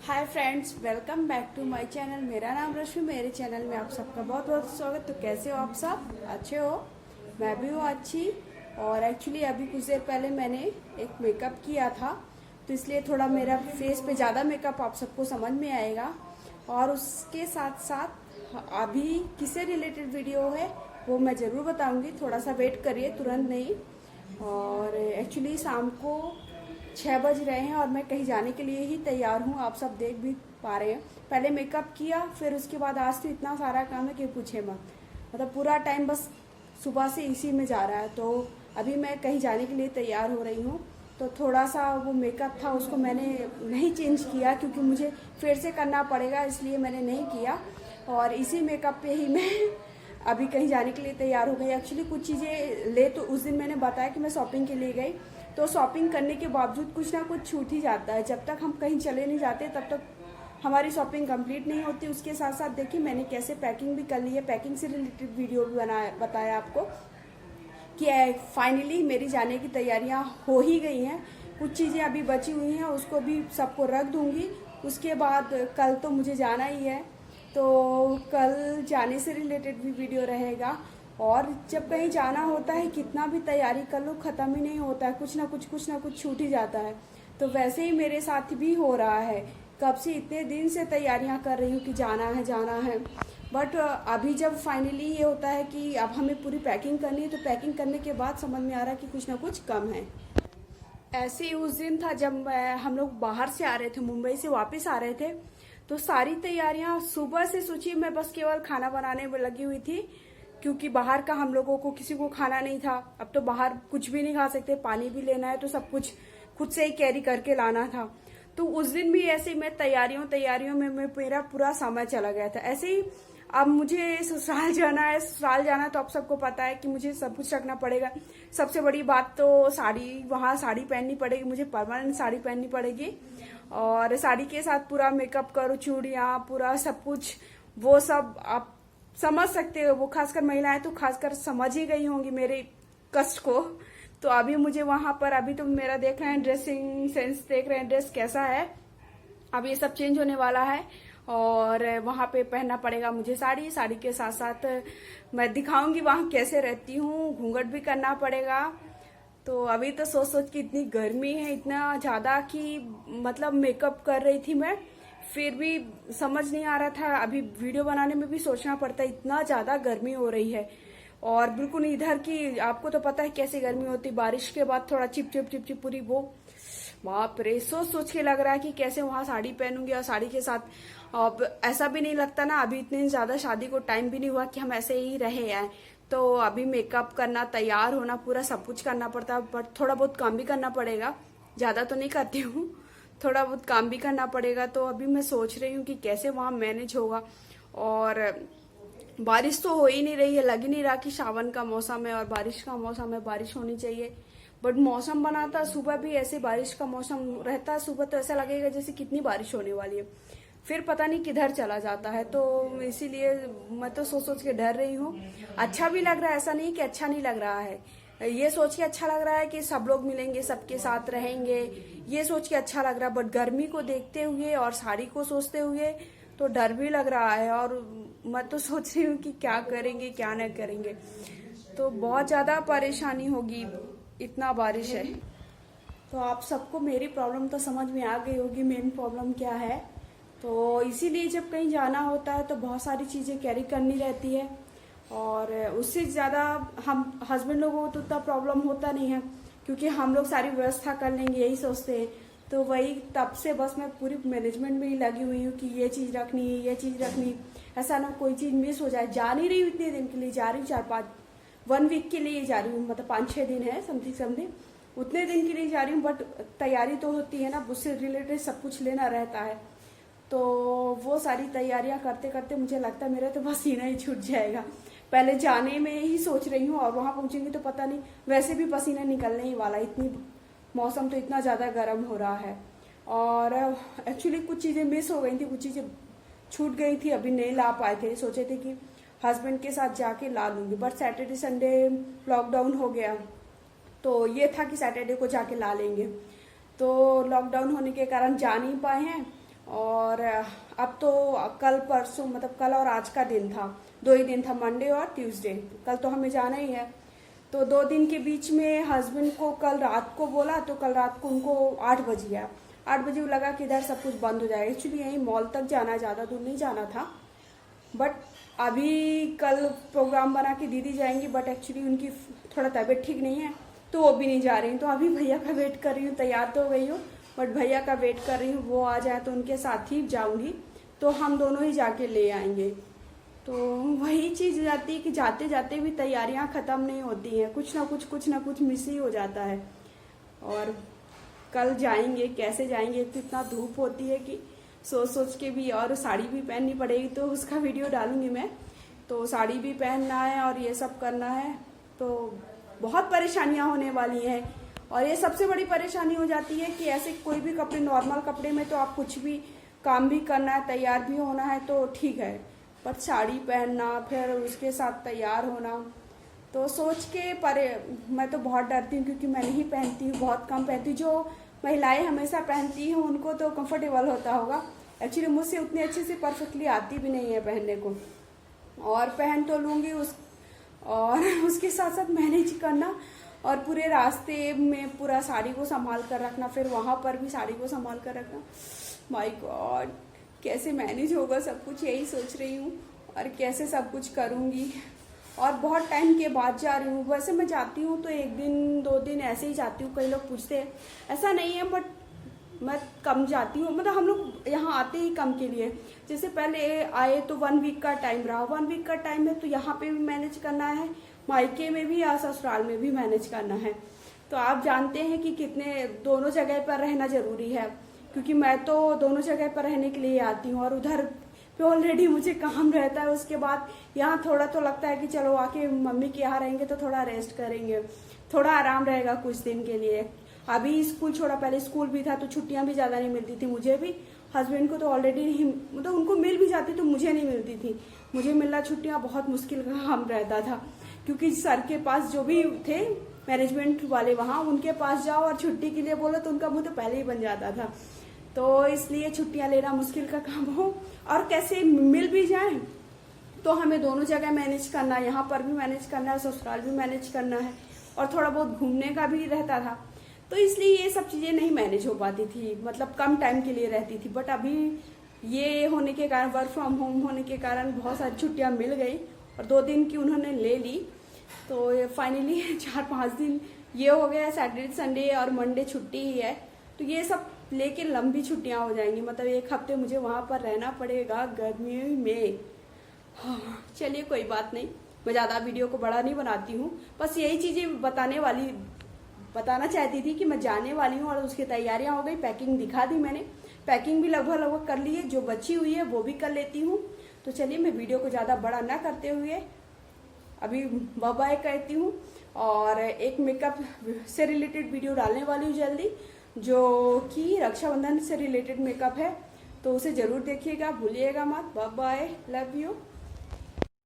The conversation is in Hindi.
Hi friends, welcome back to my channel. मेरा नाम रश्मि, मेरे चैनल में आप सबका बहुत बहुत स्वागत। तो कैसे हो आप सब? अच्छे हो? मैं भी हूँ अच्छी। और एक्चुअली अभी कुछ देर पहले मैंने एक मेकअप किया था, तो इसलिए थोड़ा मेरा फेस पे ज़्यादा मेकअप आप सबको समझ में आएगा। और उसके साथ साथ अभी किससे रिलेटेड वीडियो है वो मैं ज़रूर बताऊँगी, थोड़ा सा वेट करिए, तुरंत नहीं। और एक्चुअली शाम को 6 बज रहे हैं और मैं कहीं जाने के लिए ही तैयार हूँ, आप सब देख भी पा रहे हैं। पहले मेकअप किया, फिर उसके बाद आज तो इतना सारा काम है कि पूछे मत। मतलब पूरा टाइम बस सुबह से इसी में जा रहा है। तो अभी मैं कहीं जाने के लिए तैयार हो रही हूँ, तो थोड़ा सा वो मेकअप था उसको मैंने नहीं चेंज किया क्योंकि मुझे फिर से करना पड़ेगा, इसलिए मैंने नहीं किया। और इसी मेकअप पे ही मैं अभी कहीं जाने के लिए तैयार हो गई। एक्चुअली कुछ चीज़ें ले, तो उस दिन मैंने बताया कि मैं शॉपिंग के लिए गई, तो शॉपिंग करने के बावजूद कुछ ना कुछ छूट ही जाता है। जब तक हम कहीं चले नहीं जाते तब तक हमारी शॉपिंग कंप्लीट नहीं होती। उसके साथ साथ देखिए मैंने कैसे पैकिंग भी कर ली है, पैकिंग से रिलेटेड वीडियो भी बताया आपको कि फाइनली मेरी जाने की तैयारियां हो ही गई हैं। कुछ चीज़ें अभी बची हुई हैं, उसको भी सबको रख दूंगी। उसके बाद कल तो मुझे जाना ही है, तो कल जाने से रिलेटेड भी वीडियो रहेगा। और जब कहीं जाना होता है कितना भी तैयारी कर लो ख़त्म ही नहीं होता है, कुछ ना कुछ छूट ही जाता है। तो वैसे ही मेरे साथ भी हो रहा है। कब से इतने दिन से तैयारियां कर रही हूँ कि जाना है। बट अभी जब फाइनली ये होता है कि अब हमें पूरी पैकिंग करनी है, तो पैकिंग करने के बाद समझ में आ रहा है कि कुछ ना कुछ कम है। ऐसे ही उस दिन था जब हम लोग बाहर से आ रहे थे, मुंबई से वापस आ रहे थे। तो सारी तैयारियां सुबह से सोची, मैं बस केवल खाना बनाने में लगी हुई थी क्योंकि बाहर का हम लोगों को किसी को खाना नहीं था। अब तो बाहर कुछ भी नहीं खा सकते, पानी भी लेना है तो सब कुछ खुद से ही कैरी करके लाना था। तो उस दिन भी ऐसे ही मैं तैयारियों में मेरा पूरा समय चला गया था। ऐसे ही अब मुझे ससुराल जाना है, तो आप सबको पता है कि मुझे सब कुछ रखना पड़ेगा। सबसे बड़ी बात तो साड़ी, वहाँ साड़ी पहननी पड़ेगी, मुझे परमानेंट साड़ी पहननी पड़ेगी। और साड़ी के साथ पूरा मेकअप करो, चूड़ियाँ, पूरा सब कुछ, वो सब आप समझ सकते हो। वो खासकर महिलाएं तो खासकर समझ ही गई होंगी मेरे कष्ट को। तो अभी मुझे वहां पर, अभी तो मेरा देख रहे हैं ड्रेसिंग सेंस, देख रहे हैं ड्रेस कैसा है। अब ये सब चेंज होने वाला है और वहां पे पहनना पड़ेगा मुझे साड़ी के साथ साथ मैं दिखाऊंगी वहां कैसे रहती हूँ, घूंघट भी करना पड़ेगा। तो अभी तो सोच के इतनी गर्मी है, इतना ज्यादा कि मतलब मेकअप कर रही थी मैं, फिर भी समझ नहीं आ रहा था। अभी वीडियो बनाने में भी सोचना पड़ता है, इतना ज्यादा गर्मी हो रही है। और बिल्कुल इधर की आपको तो पता है कैसी गर्मी होती, बारिश के बाद थोड़ा चिप चिप पूरी वो, बाप रे, सोच के लग रहा है कि कैसे वहां साड़ी पहनूंगी। और साड़ी के साथ अब ऐसा भी नहीं लगता ना, अभी इतने ज्यादा शादी को टाइम भी नहीं हुआ कि हम ऐसे ही रहे हैं। तो अभी मेकअप करना, तैयार होना, पूरा सब कुछ करना पड़ता है। बट थोड़ा बहुत काम भी करना पड़ेगा, ज्यादा तो नहीं करती हूँ, थोड़ा बहुत काम भी करना पड़ेगा। तो अभी मैं सोच रही हूँ कि कैसे वहां मैनेज होगा। और बारिश तो हो ही नहीं रही है, लग ही नहीं रहा कि सावन का मौसम है और बारिश का मौसम है, बारिश होनी चाहिए। बट मौसम बनाता, सुबह भी ऐसे बारिश का मौसम रहता है, सुबह तो ऐसा लगेगा जैसे कितनी बारिश होने वाली है, फिर पता नहीं किधर चला जाता है। तो इसीलिए मैं तो सोच के डर रही हूँ। अच्छा भी लग रहा है, ऐसा नहीं कि अच्छा नहीं लग रहा है, ये सोच के अच्छा लग रहा है कि सब लोग मिलेंगे, सबके साथ रहेंगे, ये सोच के अच्छा लग रहा है। बट गर्मी को देखते हुए और साड़ी को सोचते हुए तो डर भी लग रहा है। और मैं तो सोच रही हूँ कि क्या करेंगे क्या न करेंगे, तो बहुत ज्यादा परेशानी होगी, इतना बारिश है। तो आप सबको मेरी प्रॉब्लम तो समझ में आ गई होगी, मेन प्रॉब्लम क्या है। तो इसीलिए जब कहीं जाना होता है तो बहुत सारी चीजें कैरी करनी रहती है। और उससे ज्यादा हम हस्बैंड लोगों को तो उतना प्रॉब्लम होता नहीं है क्योंकि हम लोग सारी व्यवस्था कर लेंगे, यही सोचते हैं। तो वही तब से बस मैं पूरी मैनेजमेंट में ही लगी हुई हूँ कि ये चीज रखनी, ये चीज रखनी, ऐसा ना कोई चीज मिस हो जाए। जा नहीं रही हूँ इतने दिन के लिए, जा रही हूँ 1 वीक के लिए जा रही हूँ, मतलब 5-6 दिन है समथिंग, उतने दिन के लिए जा रही हूँ। बट तैयारी तो होती है ना, उससे रिलेटेड सब कुछ लेना रहता है। तो वो सारी तैयारियां करते करते मुझे लगता है मेरा तो पसीना ही छूट जाएगा। पहले जाने में ही सोच रही हूँ और वहां पहुंचेंगी तो पता नहीं, वैसे भी पसीना निकलने ही वाला, इतनी मौसम तो इतना ज्यादा गर्म हो रहा है। और एक्चुअली कुछ चीजें मिस हो गई थी, कुछ चीजें छूट गई थी, अभी नहीं ला पाए थे। सोचे थे कि हस्बैंड के साथ जाके ला लूंगी, बट सैटरडे संडे लॉकडाउन हो गया, तो ये था कि सैटरडे को जाके ला लेंगे। तो लॉकडाउन होने के कारण जा नहीं पाए हैं। और अब तो कल परसों मतलब कल और आज का दिन था, 2 ही दिन था, मंडे और ट्यूसडे। कल तो हमें जाना ही है। तो 2 दिन के बीच में हस्बैंड को कल रात को बोला, तो कल रात को उनको 8 बज गया। 8 बजे लगा कि इधर सब कुछ बंद हो जाएगा। एक्चुअली यहीं मॉल तक जाना, ज़्यादा दूर नहीं जाना था। बट अभी कल प्रोग्राम बना के दीदी जाएंगी, बट एक्चुअली उनकी थोड़ा तबीयत ठीक नहीं है तो वो भी नहीं जा रही। तो अभी भैया का वेट कर रही हूँ। तैयार तो हो गई हूँ बट भैया का वेट कर रही हूँ, वो आ जाए तो उनके साथ ही जाऊँगी। तो हम दोनों ही जाके ले आएंगे। तो वही चीज़ हो जाती है कि जाते जाते भी तैयारियां ख़त्म नहीं होती हैं, कुछ ना कुछ मिस ही हो जाता है। और कल जाएंगे, कैसे जाएंगे, तो इतना धूप होती है कि सोच के भी, और साड़ी भी पहननी पड़ेगी तो उसका वीडियो डालूंगी मैं। तो साड़ी भी पहनना है और ये सब करना है, तो बहुत परेशानियां होने वाली हैं। और ये सबसे बड़ी परेशानी हो जाती है कि ऐसे कोई भी कपड़े, नॉर्मल कपड़े में तो आप कुछ भी काम भी करना है, तैयार भी होना है तो ठीक है, पर साड़ी पहनना फिर उसके साथ तैयार होना, तो सोच के मैं तो बहुत डरती हूँ क्योंकि मैं नहीं पहनती हूँ, बहुत कम पहनती हूँ। जो महिलाएं हमेशा पहनती हैं उनको तो कंफर्टेबल होता होगा। एक्चुअली मुझसे उतनी अच्छे से परफेक्टली आती भी नहीं है पहनने को, और पहन तो लूँगी और उसके साथ साथ मैनेज करना, और पूरे रास्ते में पूरा साड़ी को संभाल कर रखना, फिर वहाँ पर भी साड़ी को संभाल कर रखना। माय गॉड, कैसे मैनेज होगा सब कुछ, यही सोच रही हूँ। और कैसे सब कुछ करूँगी। और बहुत टाइम के बाद जा रही हूँ। वैसे मैं जाती हूँ तो 1 दिन 2 दिन ऐसे ही जाती हूँ। कई लोग पूछते हैं, ऐसा नहीं है, बट मैं कम जाती हूँ। मतलब हम लोग यहाँ आते ही कम के लिए। जैसे पहले आए तो 1 वीक का टाइम रहा, 1 वीक का टाइम है तो यहाँ पे भी मैनेज करना है, मायके में भी या ससुराल में भी मैनेज करना है। तो आप जानते हैं कि कितने दोनों जगह पर रहना जरूरी है, क्योंकि मैं तो दोनों जगह पर रहने के लिए आती हूँ और उधर पे ऑलरेडी मुझे काम रहता है। उसके बाद यहाँ थोड़ा तो लगता है कि चलो आके मम्मी के यहाँ रहेंगे तो थोड़ा रेस्ट करेंगे, थोड़ा आराम रहेगा कुछ दिन के लिए। अभी स्कूल छोड़ा, पहले स्कूल भी था तो छुट्टियां भी ज़्यादा नहीं मिलती थी मुझे भी, हस्बैंड को तो ऑलरेडी नहीं, मतलब उनको मिल भी जाती तो मुझे नहीं मिलती थी। मुझे मिलना छुट्टियां बहुत मुश्किल का काम रहता था, क्योंकि सर के पास जो भी थे मैनेजमेंट वाले वहाँ, उनके पास जाओ और छुट्टी के लिए बोलो तो उनका मुँह तो पहले ही बन जाता था। तो इसलिए छुट्टियां लेना मुश्किल का काम हो, और कैसे मिल भी जाए तो हमें दोनों जगह मैनेज करना है, यहाँ पर भी मैनेज करना है, ससुराल भी मैनेज करना है, और थोड़ा बहुत घूमने का भी रहता था। तो इसलिए ये सब चीज़ें नहीं मैनेज हो पाती थी, मतलब कम टाइम के लिए रहती थी। बट अभी ये होने के कारण, वर्क फ्रॉम होम होने के कारण बहुत सारी छुट्टियाँ मिल गई और 2 दिन की उन्होंने ले ली। तो फाइनली 4-5 दिन ये हो गया, सैटरडे संडे और मंडे छुट्टी ही है। तो ये सब लेके लंबी छुट्टियां हो जाएंगी, मतलब 1 हफ्ते मुझे वहां पर रहना पड़ेगा गर्मी में। हाँ, चलिए कोई बात नहीं, मैं ज़्यादा वीडियो को बड़ा नहीं बनाती हूँ, बस यही चीज़ें बताना चाहती थी कि मैं जाने वाली हूँ। और उसकी तैयारियां हो गई, पैकिंग दिखा दी मैंने, पैकिंग भी लगभग कर ली है, जो बची हुई है वो भी कर लेती हूँ। तो चलिए मैं वीडियो को ज़्यादा बड़ा ना करते हुए अभी बाय बाय कहती हूँ, और एक मेकअप से रिलेटेड वीडियो डालने वाली हूँ जल्दी, जो कि रक्षाबंधन से रिलेटेड मेकअप है, तो उसे जरूर देखिएगा, भूलिएगा मत। Bye bye, love you.